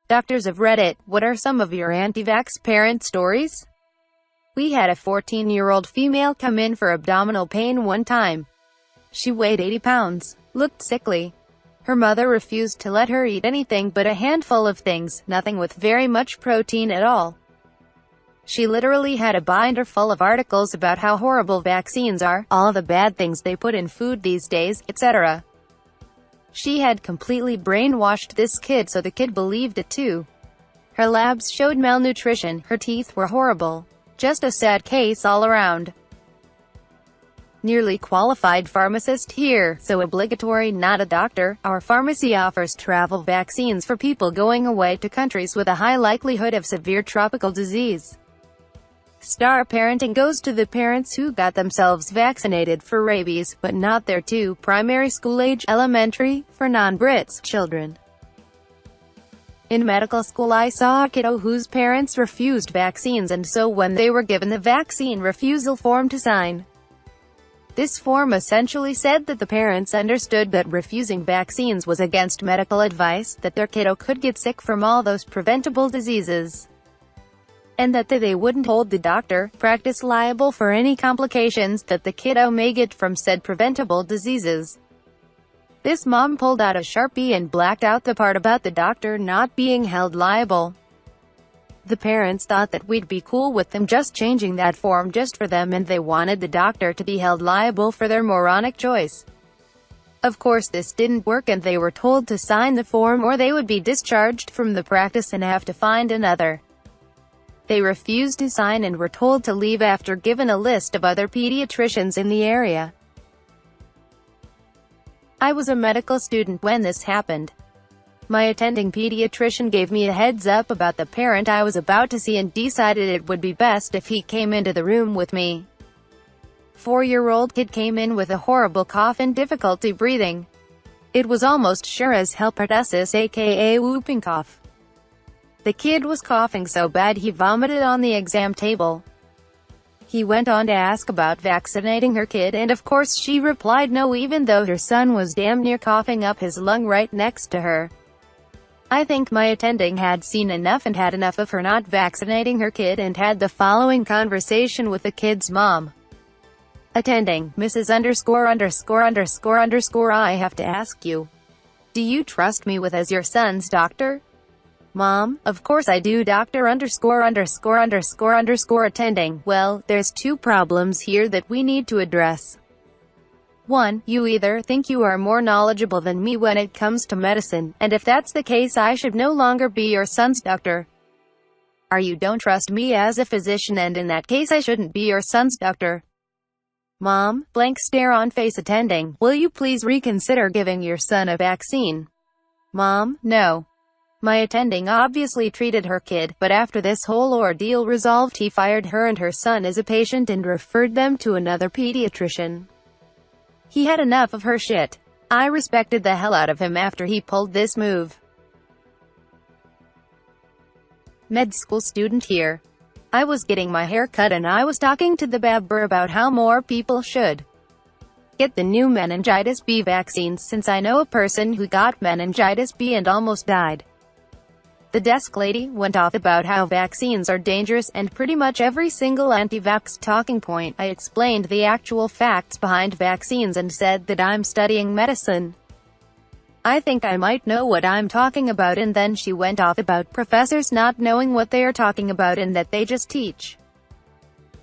Doctors of Reddit, what are some of your anti-vax parent stories? We had a 14-year-old female come in for abdominal pain one time. She weighed 80 pounds, looked sickly. Her mother refused to let her eat anything but a handful of things, nothing with very much protein at all. She literally had a binder full of articles about how horrible vaccines are, all the bad things they put in food these days, etc. She had completely brainwashed this kid, so the kid believed it too. Her labs showed malnutrition, her teeth were horrible. Just a sad case all around. Nearly qualified pharmacist here, so obligatory, not a doctor. Our pharmacy offers travel vaccines for people going away to countries with a high likelihood of severe tropical disease. Star parenting goes to the parents who got themselves vaccinated for rabies, but not their two primary school-age, elementary, for non-Brits, children. In medical school I saw a kiddo whose parents refused vaccines, and so when they were given the vaccine refusal form to sign, this form essentially said that the parents understood that refusing vaccines was against medical advice, that their kiddo could get sick from all those preventable diseases, and that they wouldn't hold the doctor, practice liable for any complications that the kiddo may get from said preventable diseases. This mom pulled out a Sharpie and blacked out the part about the doctor not being held liable. The parents thought that we'd be cool with them just changing that form just for them, and they wanted the doctor to be held liable for their moronic choice. Of course this didn't work, and they were told to sign the form or they would be discharged from the practice and have to find another. They refused to sign and were told to leave after given a list of other pediatricians in the area. I was a medical student when this happened. My attending pediatrician gave me a heads up about the parent I was about to see and decided it would be best if he came into the room with me. 4-year-old kid came in with a horrible cough and difficulty breathing. It was almost sure as hell pertussis, aka whooping cough. The kid was coughing so bad he vomited on the exam table. He went on to ask about vaccinating her kid, and of course she replied no, even though her son was damn near coughing up his lung right next to her. I think my attending had seen enough and had enough of her not vaccinating her kid, and had the following conversation with the kid's mom. Attending, Mrs. ______, I have to ask you. Do you trust me with as your son's doctor? Mom, of course I do, Doctor ______. Attending, well, there's two problems here that we need to address. 1. You either think you are more knowledgeable than me when it comes to medicine, and if that's the case I should no longer be your son's doctor. Or you don't trust me as a physician, and in that case I shouldn't be your son's doctor. Mom, blank stare on face. Attending, will you please reconsider giving your son a vaccine? Mom, no. My attending obviously treated her kid, but after this whole ordeal resolved, he fired her and her son as a patient and referred them to another pediatrician. He had enough of her shit. I respected the hell out of him after he pulled this move. Med school student here. I was getting my hair cut and I was talking to the barber about how more people should get the new meningitis B vaccines, since I know a person who got meningitis B and almost died. The desk lady went off about how vaccines are dangerous, and pretty much every single anti-vax talking point. I explained the actual facts behind vaccines and said that I'm studying medicine. I think I might know what I'm talking about, and then she went off about professors not knowing what they are talking about and that they just teach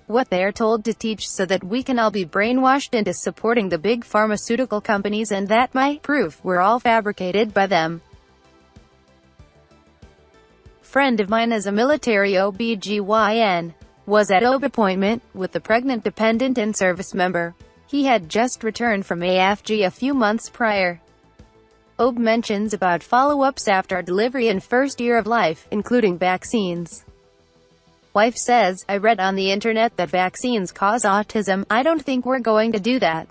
what they are told to teach so that we can all be brainwashed into supporting the big pharmaceutical companies, and that my proof were all fabricated by them. Friend of mine is a military OBGYN, was at OB appointment with the pregnant dependent and service member. He had just returned from AFG a few months prior. OB mentions about follow-ups after delivery and first year of life, including vaccines. Wife says, I read on the internet that vaccines cause autism, I don't think we're going to do that.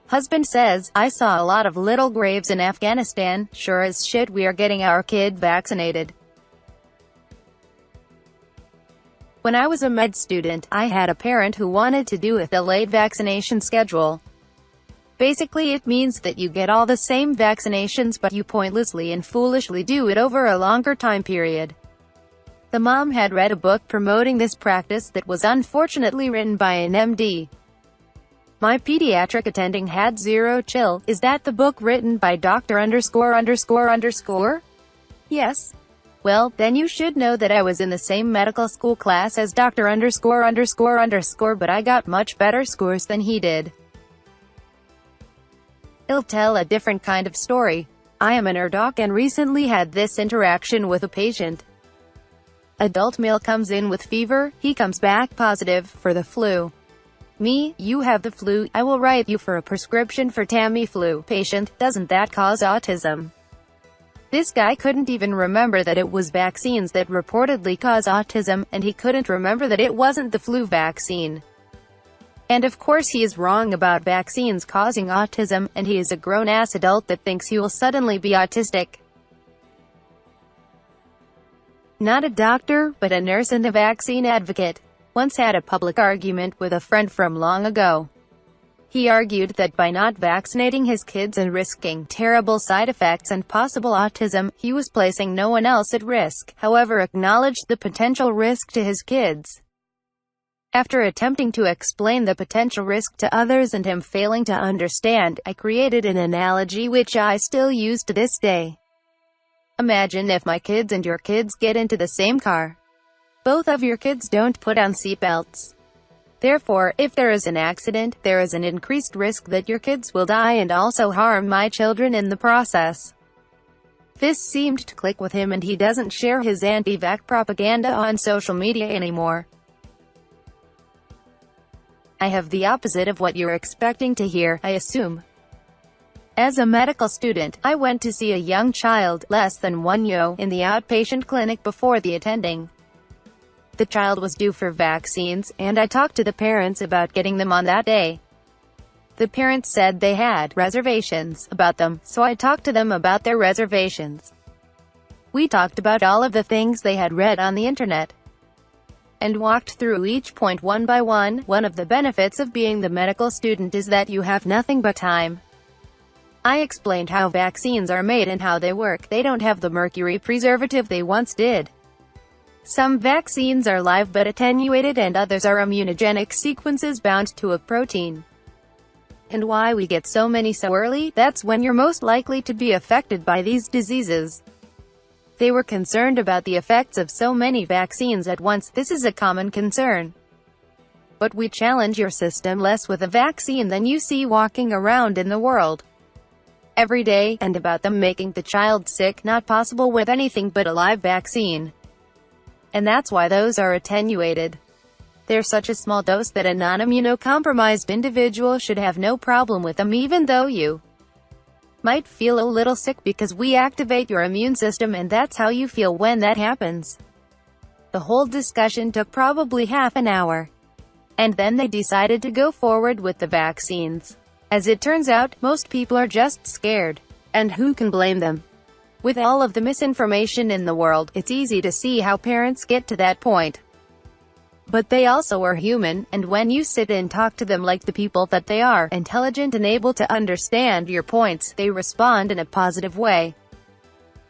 Husband says, I saw a lot of little graves in Afghanistan, sure as shit we are getting our kid vaccinated. When I was a med student, I had a parent who wanted to do a delayed vaccination schedule. Basically it means that you get all the same vaccinations but you pointlessly and foolishly do it over a longer time period. The mom had read a book promoting this practice that was unfortunately written by an MD. My pediatric attending had zero chill. Is that the book written by Dr. _____? Yes. Well, then you should know that I was in the same medical school class as Dr. _____, but I got much better scores than he did. I'll tell a different kind of story. I am an doc and recently had this interaction with a patient. Adult male comes in with fever, he comes back positive for the flu. Me, you have the flu, I will write you for a prescription for Tamiflu. Patient, doesn't that cause autism? This guy couldn't even remember that it was vaccines that reportedly cause autism, and he couldn't remember that it wasn't the flu vaccine. And of course he is wrong about vaccines causing autism, and he is a grown-ass adult that thinks he will suddenly be autistic. Not a doctor, but a nurse and a vaccine advocate. Once had a public argument with a friend from long ago. He argued that by not vaccinating his kids and risking terrible side effects and possible autism, he was placing no one else at risk, however acknowledged the potential risk to his kids. After attempting to explain the potential risk to others and him failing to understand, I created an analogy which I still use to this day. Imagine if my kids and your kids get into the same car. Both of your kids don't put on seatbelts. Therefore, if there is an accident, there is an increased risk that your kids will die and also harm my children in the process. This seemed to click with him and he doesn't share his anti-vax propaganda on social media anymore. I have the opposite of what you're expecting to hear, I assume. As a medical student, I went to see a young child, less than 1 year, in the outpatient clinic before the attending. The child was due for vaccines, and I talked to the parents about getting them on that day. The parents said they had reservations about them, so I talked to them about their reservations. We talked about all of the things they had read on the internet, and walked through each point one by one. One of the benefits of being the medical student is that you have nothing but time. I explained how vaccines are made and how they work. They don't have the mercury preservative they once did. Some vaccines are live but attenuated and others are immunogenic sequences bound to a protein. And why we get so many so early? That's when you're most likely to be affected by these diseases. They were concerned about the effects of so many vaccines at once. This is a common concern. But we challenge your system less with a vaccine than you see walking around in the world every day, and about them making the child sick, not possible with anything but a live vaccine. And that's why those are attenuated. They're such a small dose that a non-immunocompromised individual should have no problem with them, even though you might feel a little sick, because we activate your immune system and that's how you feel when that happens. The whole discussion took probably half an hour. And then they decided to go forward with the vaccines. As it turns out, most people are just scared. And who can blame them? With all of the misinformation in the world, it's easy to see how parents get to that point. But they also are human, and when you sit and talk to them like the people that they are, intelligent and able to understand your points, they respond in a positive way.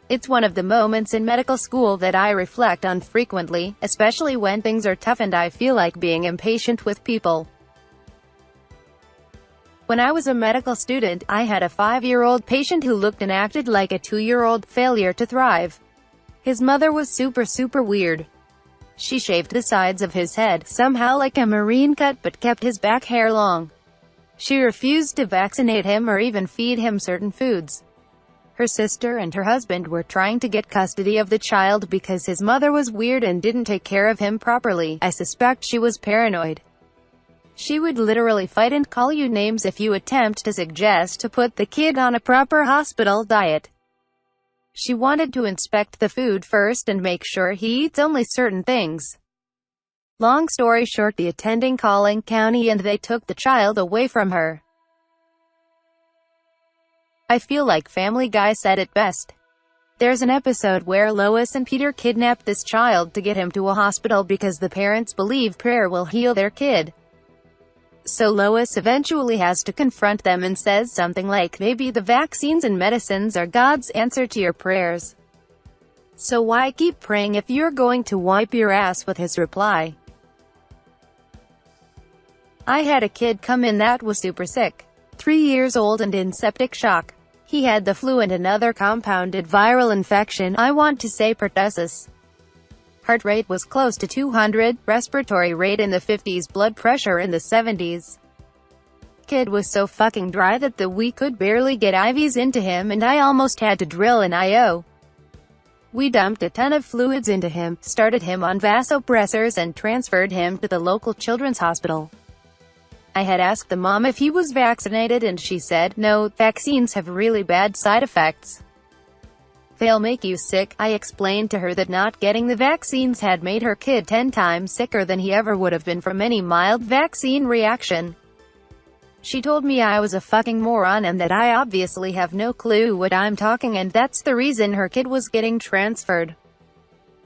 It's one of the moments in medical school that I reflect on frequently, especially when things are tough and I feel like being impatient with people. When I was a medical student, I had a 5-year-old patient who looked and acted like a 2-year-old failure to thrive. His mother was super weird. She shaved the sides of his head, somehow like a marine cut, but kept his back hair long. She refused to vaccinate him or even feed him certain foods. Her sister and her husband were trying to get custody of the child because his mother was weird and didn't take care of him properly. I suspect she was paranoid. She would literally fight and call you names if you attempt to suggest to put the kid on a proper hospital diet. She wanted to inspect the food first and make sure he eats only certain things. Long story short, the attending calling county and they took the child away from her. I feel like Family Guy said it best. There's an episode where Lois and Peter kidnap this child to get him to a hospital because the parents believe prayer will heal their kid. So Lois eventually has to confront them and says something like, maybe the vaccines and medicines are God's answer to your prayers. So why keep praying if you're going to wipe your ass, with his reply. I had a kid come in that was super sick. 3 years old and in septic shock. He had the flu and another compounded viral infection, I want to say pertussis. Heart rate was close to 200, respiratory rate in the 50s, blood pressure in the 70s. Kid was so fucking dry that we could barely get IVs into him and I almost had to drill an IO. We dumped a ton of fluids into him, started him on vasopressors and transferred him to the local children's hospital. I had asked the mom if he was vaccinated and she said, no, vaccines have really bad side effects. They'll make you sick. I explained to her that not getting the vaccines had made her kid 10 times sicker than he ever would have been from any mild vaccine reaction. She told me I was a fucking moron and that I obviously have no clue what I'm talking, and that's the reason her kid was getting transferred.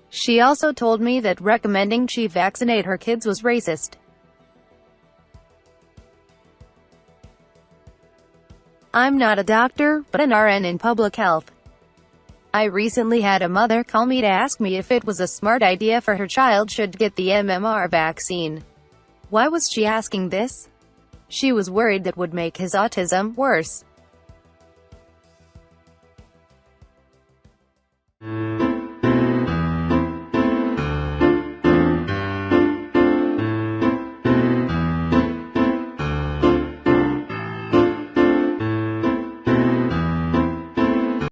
She also told me that recommending she vaccinate her kids was racist. I'm not a doctor, but an RN in public health. I recently had a mother call me to ask me if it was a smart idea for her child should get the MMR vaccine. Why was she asking this? She was worried that would make his autism worse.